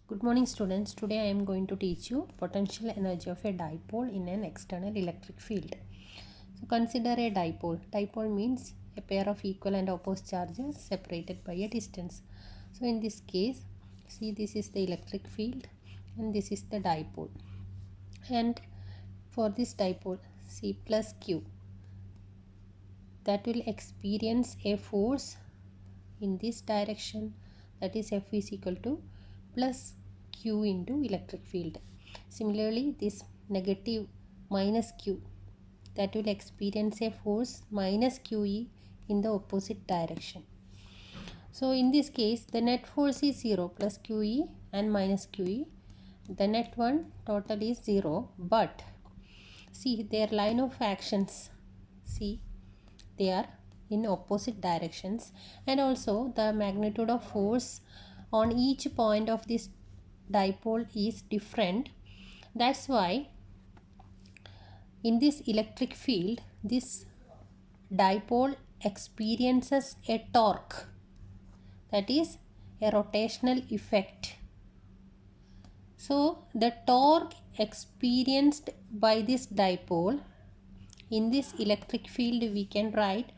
Good morning students. Today I am going to teach you potential energy of a dipole in an external electric field. So consider a dipole. Dipole means a pair of equal and opposite charges separated by a distance. So in this case, see, this is the electric field and this is the dipole. And for this dipole, C plus Q, that will experience a force in this direction, that is F is equal to plus Q into electric field. Similarly, this negative minus Q, that will experience a force minus QE in the opposite direction. So in this case, the net force is 0 plus QE and minus QE. The net one total is 0, but see their line of actions, see they are in opposite directions, and also the magnitude of force on each point of this dipole is different. That's why in this electric field, this dipole experiences a torque, that is a rotational effect. So the torque experienced by this dipole in this electric field, we can write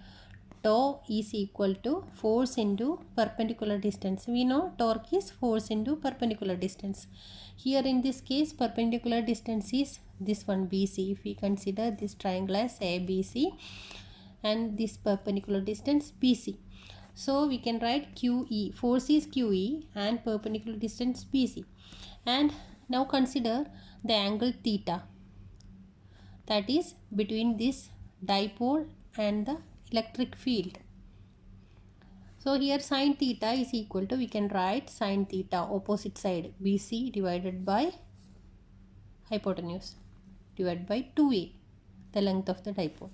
tau is equal to force into perpendicular distance. We know torque is force into perpendicular distance. Here in this case, perpendicular distance is this one BC. If we consider this triangle as ABC and this perpendicular distance BC. So we can write QE, force is QE and perpendicular distance BC. And now consider the angle theta, that is between this dipole and the electric field. So here sin theta is equal to, we can write sin theta opposite side BC divided by hypotenuse divided by 2a, the length of the dipole.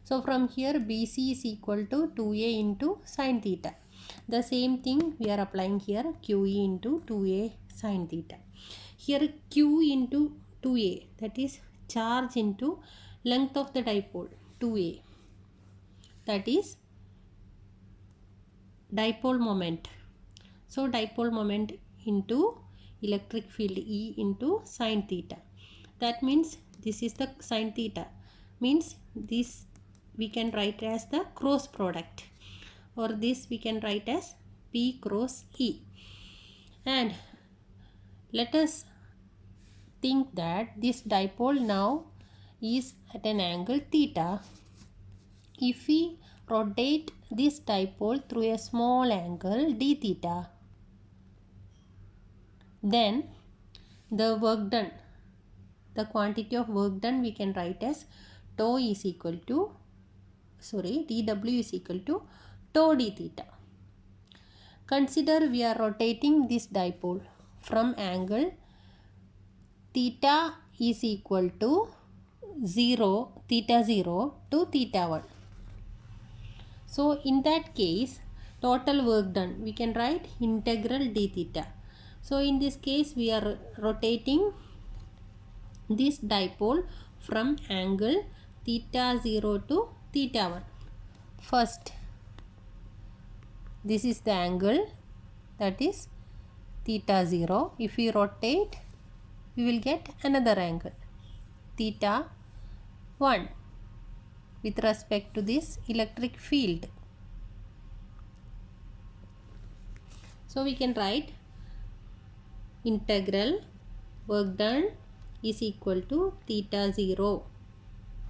So from here BC is equal to 2a into sin theta. The same thing we are applying here, QE into 2a sin theta. Here Q into 2a, that is charge into length of the dipole 2a, that is dipole moment. So dipole moment into electric field E into sin theta. That means this is the sin theta, means this we can write as the cross product, or this we can write as P cross E. And let us think that this dipole now is at an angle theta. If we rotate this dipole through a small angle d theta, then the work done, the quantity of work done, we can write as tau is equal to, dw is equal to tau d theta. Consider we are rotating this dipole from angle theta is equal to 0, theta 0 to theta 1. So in that case, total work done, we can write integral d theta. So in this case, we are rotating this dipole from angle theta 0 to theta 1. First, this is the angle, that is theta 0. If we rotate, we will get another angle, theta 1, with respect to this electric field. So we can write integral work done is equal to theta 0,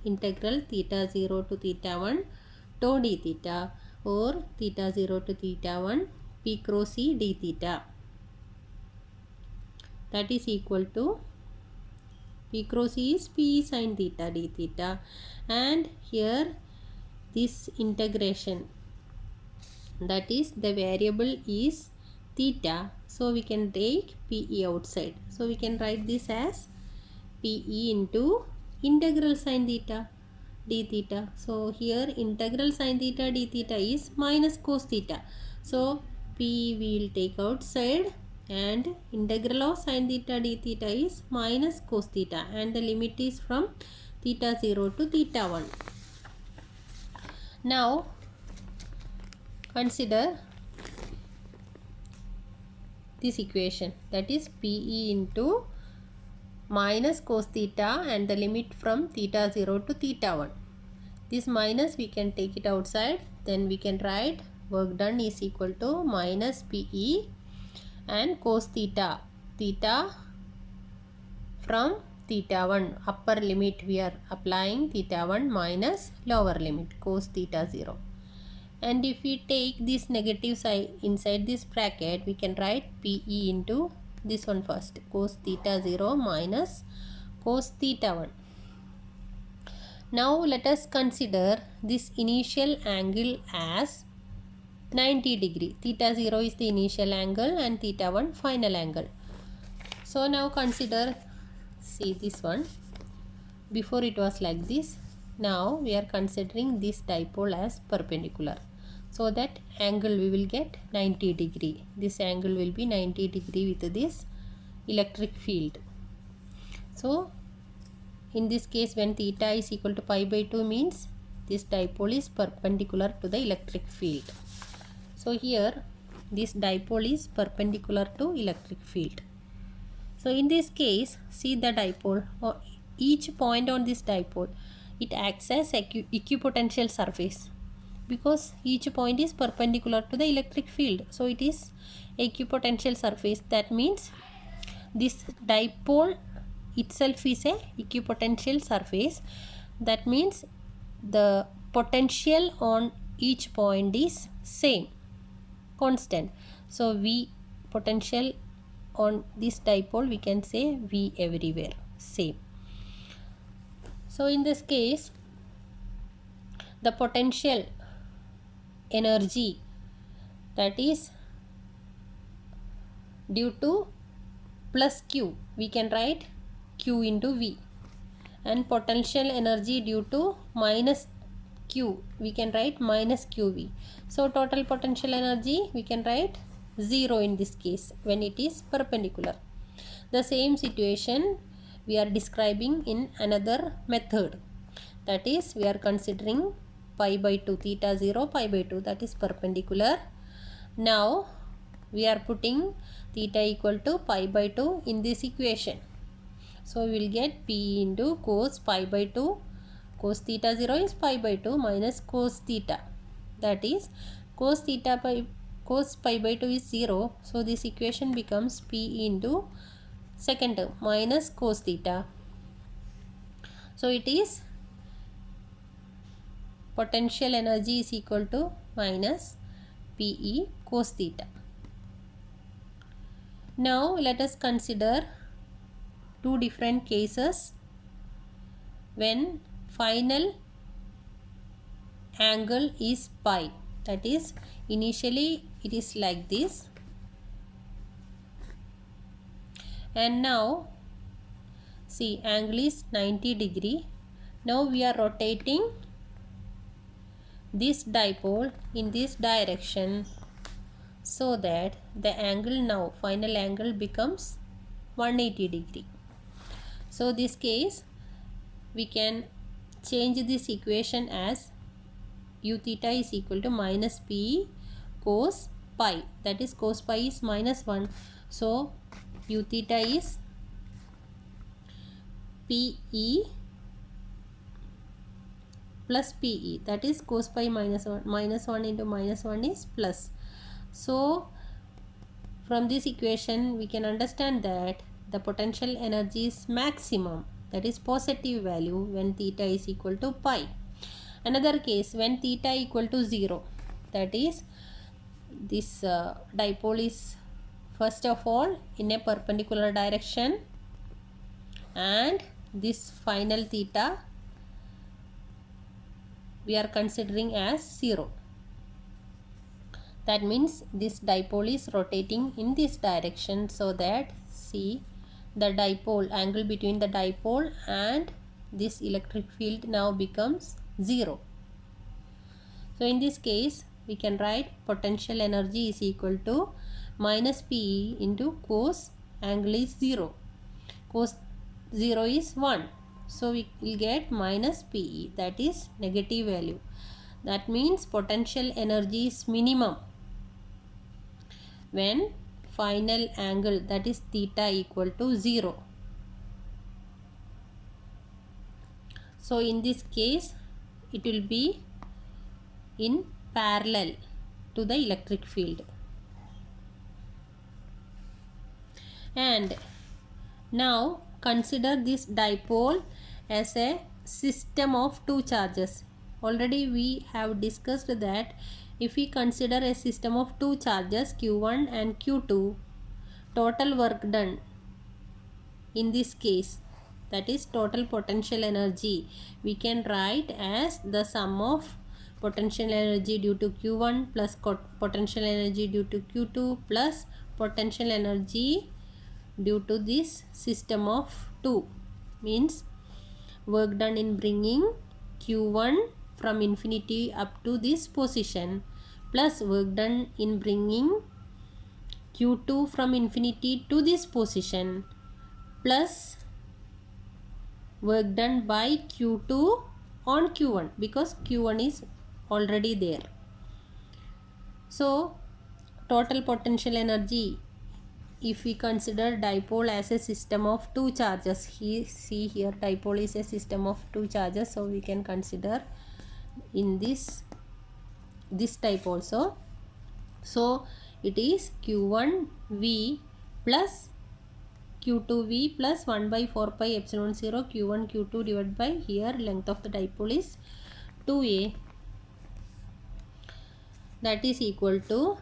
integral theta 0 to theta 1 tau d theta, or theta 0 to theta 1 P cross E d theta. That is equal to P cross E is P sin theta d theta, and here this integration, that is the variable is theta, so we can take PE outside. So we can write this as PE into integral sin theta d theta. So here integral sin theta d theta is minus cos theta. So P will take outside, and integral of sin theta d theta is minus cos theta, and the limit is from theta 0 to theta 1. Now consider this equation, that is PE into minus cos theta and the limit from theta 0 to theta 1. This minus we can take it outside, then we can write work done is equal to minus PE and cos theta from theta 1, upper limit we are applying theta 1 minus lower limit cos theta 0. And if we take this negative side inside this bracket, we can write PE into this one first, cos theta 0 minus cos theta 1. Now let us consider this initial angle as 90 degree. Theta 0 is the initial angle and theta 1 final angle. So now consider, see this one, before it was like this. Now we are considering this dipole as perpendicular, so that angle we will get 90 degree. This angle will be 90 degree with this electric field. So in this case, when theta is equal to pi by 2 means this dipole is perpendicular to the electric field. So here this dipole is perpendicular to electric field. So in this case, see the dipole, or each point on this dipole, it acts as equipotential surface, because each point is perpendicular to the electric field. So it is equipotential surface. That means this dipole itself is a equipotential surface. That means the potential on each point is same, constant. So V potential on this dipole, we can say V everywhere, same. So in this case, the potential energy, that is due to plus Q, we can write Q into V, and potential energy due to minus Q, we can write minus QV. So total potential energy we can write 0 in this case when it is perpendicular. The same situation we are describing in another method, that is we are considering pi by 2, theta 0 pi by 2, that is perpendicular. Now we are putting theta equal to pi by 2 in this equation. So we will get P into cos pi by 2, cos theta 0 is pi by 2 minus cos theta, that is cos pi by 2 is 0. So this equation becomes P into second term minus cos theta. So it is potential energy is equal to minus PE cos theta. Now let us consider two different cases when final angle is pi. That is, initially it is like this, and now see angle is 90 degree. Now we are rotating this dipole in this direction, so that the angle, now final angle, becomes 180 degree. So this case we can change this equation as u theta is equal to minus P cos pi, that is cos pi is minus 1. So u theta is PE plus PE, that is cos pi minus 1. Minus 1 into minus 1 is plus. So from this equation we can understand that the potential energy is maximum, that is positive value, when theta is equal to pi. Another case, when theta equal to 0, that is this dipole is first of all in a perpendicular direction, and this final theta we are considering as 0. That means this dipole is rotating in this direction, so that see the dipole, angle between the dipole and this electric field now becomes 0. So in this case we can write potential energy is equal to minus PE into cos angle is 0. Cos 0 is 1. So we will get minus PE, that is negative value. That means potential energy is minimum when final angle, that is theta, equal to 0. So in this case it will be in parallel to the electric field. And now consider this dipole as a system of two charges. Already we have discussed that if we consider a system of two charges Q1 and Q2, total work done in this case, that is total potential energy, we can write as the sum of potential energy due to Q1 plus potential energy due to Q2 plus potential energy due to this system of 2, means work done in bringing Q1 from infinity up to this position plus work done in bringing Q2 from infinity to this position plus work done by Q2 on Q1, because Q1 is already there. So total potential energy, if we consider dipole as a system of two charges, see here dipole is a system of two charges, so we can consider in this type also. So it is Q1V plus Q2V plus 1 by 4 pi epsilon 0 Q1 Q2 divided by, here length of the dipole is 2a, that is equal to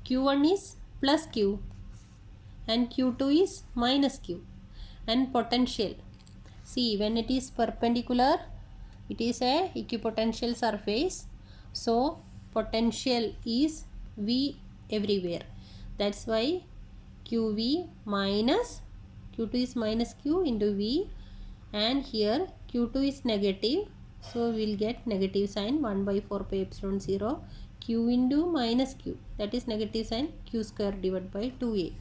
Q1 is plus Q and Q2 is minus Q. And potential, see when it is perpendicular it is a equipotential surface, so potential is V everywhere, that's why QV minus Q2 is minus Q into V, and here Q2 is negative, so we will get negative sign 1 by 4 pi epsilon 0 Q into minus Q, that is negative sign Q square divided by 2a.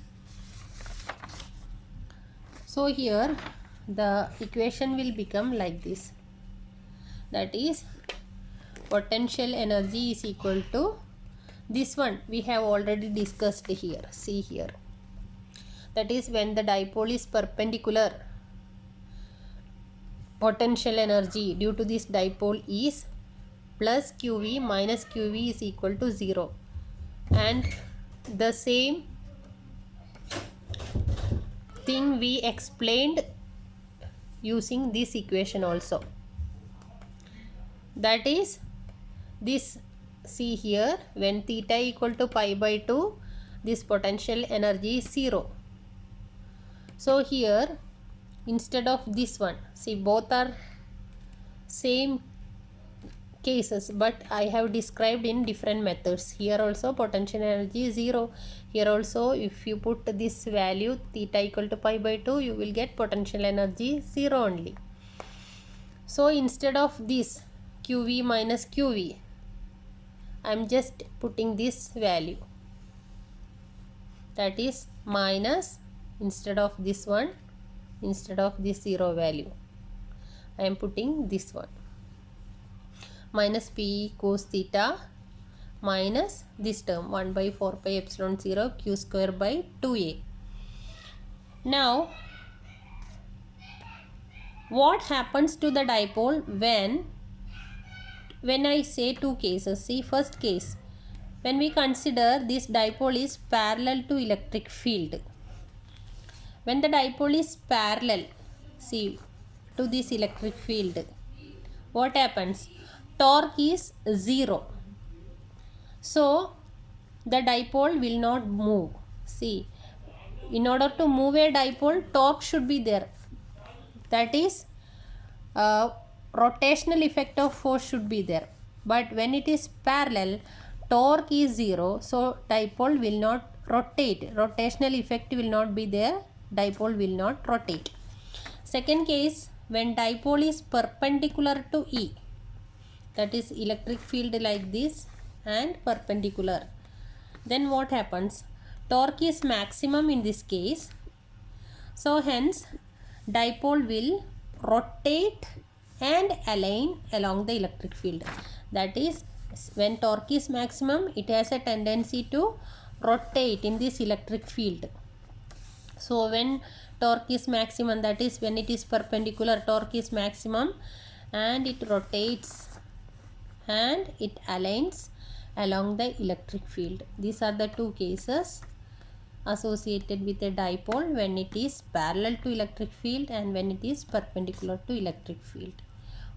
So here the equation will become like this, that is potential energy is equal to this one we have already discussed here, see here, that is when the dipole is perpendicular, potential energy due to this dipole is plus QV minus QV is equal to 0, and the same thing we explained using this equation also, that is this, see here when theta equal to pi by 2 this potential energy is 0. So here instead of this one, see both are same cases but I have described in different methods. Here also potential energy is 0, here also if you put this value theta equal to pi by 2 you will get potential energy 0 only. So instead of this QV minus QV, I am just putting this value, that is minus, instead of this one, instead of this 0 value I am putting this one, minus P cos theta minus this term 1 by 4 pi epsilon 0 Q square by 2a. Now what happens to the dipole when I say two cases? See, first case, when we consider this dipole is parallel to electric field, when the dipole is parallel, see, to this electric field, what happens? Torque is 0, so the dipole will not move. See, in order to move a dipole, torque should be there, that is rotational effect of force should be there, but when it is parallel torque is 0, so dipole will not rotate, rotational effect will not be there, dipole will not rotate. Second case, when dipole is perpendicular to E, that is electric field like this and perpendicular, then what happens? Torque is maximum in this case, so hence dipole will rotate and align along the electric field, that is when torque is maximum, it has a tendency to rotate in this electric field. So when torque is maximum, that is when it is perpendicular, torque is maximum, and it rotates and it aligns along the electric field. These are the two cases associated with a dipole, when it is parallel to electric field and when it is perpendicular to electric field.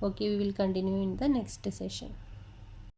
Okay, we will continue in the next session.